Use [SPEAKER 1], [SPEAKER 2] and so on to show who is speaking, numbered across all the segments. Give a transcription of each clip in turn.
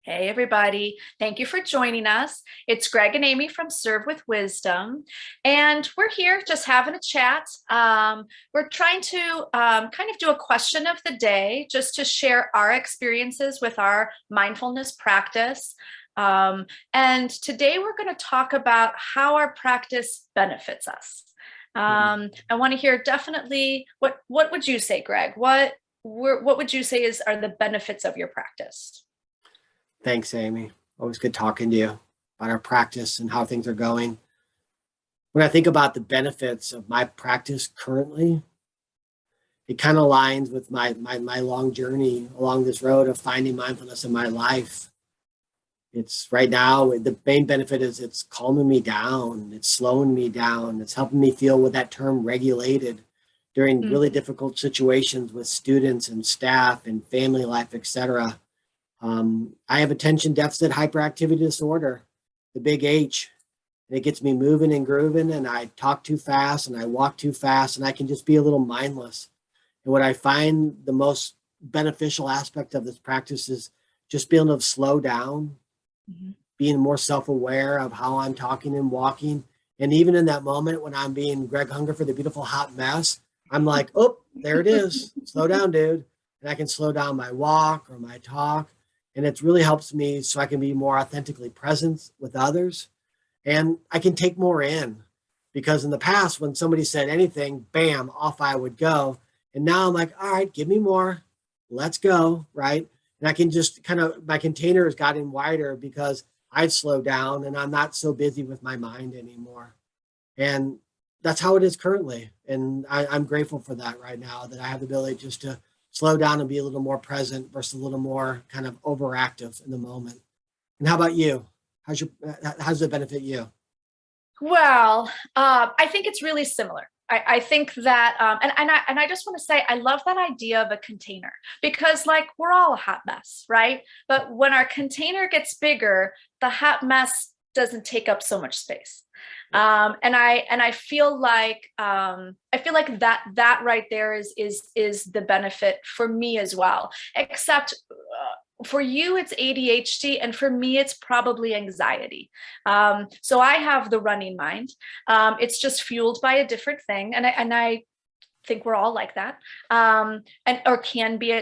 [SPEAKER 1] Hey, everybody. Thank you for joining us. It's Greg and Amy from Serve with Wisdom, and we're here just having a chat. We're trying to kind of do a question of the day just to share our experiences with our mindfulness practice. And today we're going to talk about how our practice benefits us. I want to hear definitely what would you say, Greg? What would you say are the benefits of your practice?
[SPEAKER 2] Thanks, Amy. Always good talking to you about our practice and how things are going. When I think about the benefits of my practice currently, it kind of aligns with my long journey along this road of finding mindfulness in my life. It's right now, the main benefit is it's calming me down. It's slowing me down. It's helping me feel with that term regulated during really difficult situations with students and staff and family life, etc. I have attention deficit hyperactivity disorder, the big H, and it gets me moving and grooving, and I talk too fast and I walk too fast, and I can just be a little mindless. And what I find the most beneficial aspect of this practice is just being able to slow down, being more self-aware of how I'm talking and walking. And even in that moment when I'm being Greg Hunger for the beautiful hot mess, I'm like, oh, there it is. Slow down, dude. And I can slow down my walk or my talk. And it really helps me so I can be more authentically present with others. And I can take more in, because in the past, when somebody said anything, bam, off I would go. And now I'm like, all right, give me more. Let's go, right? And I can just my container has gotten wider because I've slowed down and I'm not so busy with my mind anymore. And that's how it is currently. And I'm grateful for that right now, that I have the ability just to slow down and be a little more present versus a little more kind of overactive in the moment. And how about you? How does it benefit you?
[SPEAKER 1] Well, I think it's really similar. I think that, and I just want to say, I love that idea of a container, because like we're all a hot mess, right? But when our container gets bigger, the hot mess doesn't take up so much space. And I feel like that right there is the benefit for me as well. Except for you, it's ADHD, and for me, it's probably anxiety. So I have the running mind. It's just fueled by a different thing, and I think we're all like that, and or can be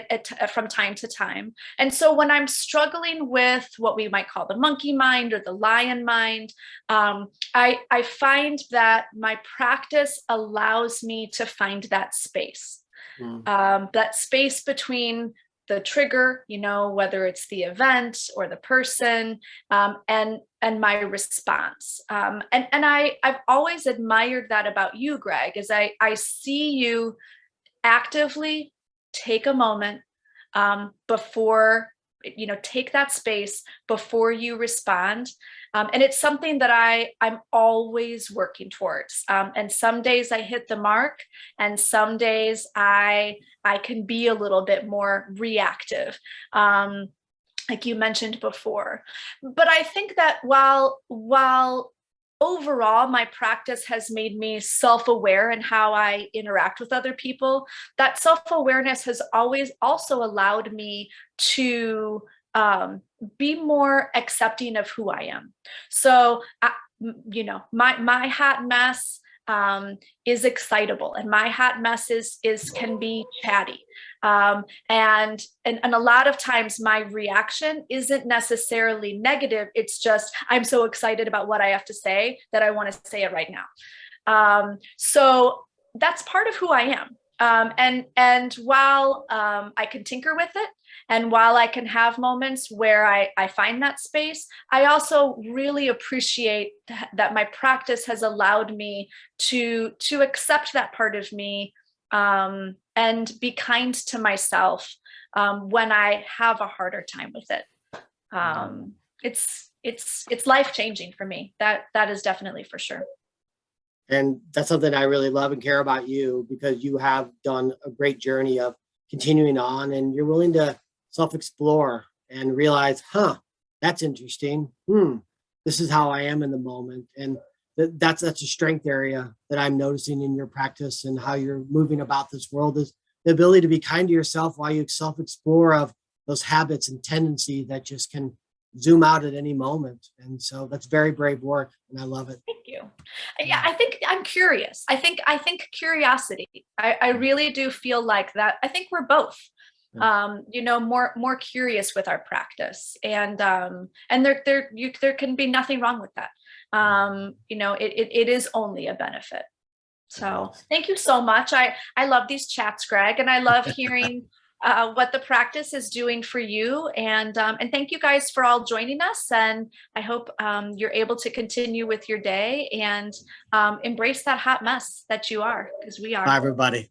[SPEAKER 1] from time to time. And so when I'm struggling with what we might call the monkey mind or the lion mind, I find that my practice allows me to find that space, that space between the trigger, whether it's the event or the person, and my response. And I've always admired that about you, Greg, is I see you actively take a moment before, take that space before you respond. And it's something that I'm always working towards. And some days I hit the mark, and some days I can be a little bit more reactive, like you mentioned before. But I think that while overall my practice has made me self-aware in how I interact with other people, that self-awareness has always also allowed me to be more accepting of who I am. So, my hot mess is excitable, and my hot mess can be chatty. And a lot of times my reaction isn't necessarily negative. It's just, I'm so excited about what I have to say that I want to say it right now. So that's part of who I am. And while I can tinker with it, and while I can have moments where I find that space, I also really appreciate that my practice has allowed me to accept that part of me, and be kind to myself when I have a harder time with it. It's life-changing for me. That is definitely for sure.
[SPEAKER 2] And that's something I really love and care about you, because you have done a great journey of continuing on, and you're willing to self-explore and realize, that's interesting. This is how I am in the moment. And that's a strength area that I'm noticing in your practice and how you're moving about this world, is the ability to be kind to yourself while you self-explore of those habits and tendencies that just can zoom out at any moment. And so that's very brave work, and I love it.
[SPEAKER 1] Thank you. Yeah, I think I'm curious. I think curiosity. I really do feel like that. I think we're both, more curious with our practice, and there can be nothing wrong with that. It is only a benefit. So thank you so much. I love these chats, Greg, and I love hearing what the practice is doing for you. And thank you guys for all joining us. And I hope you're able to continue with your day and embrace that hot mess that you are, because we are.
[SPEAKER 2] Bye, everybody.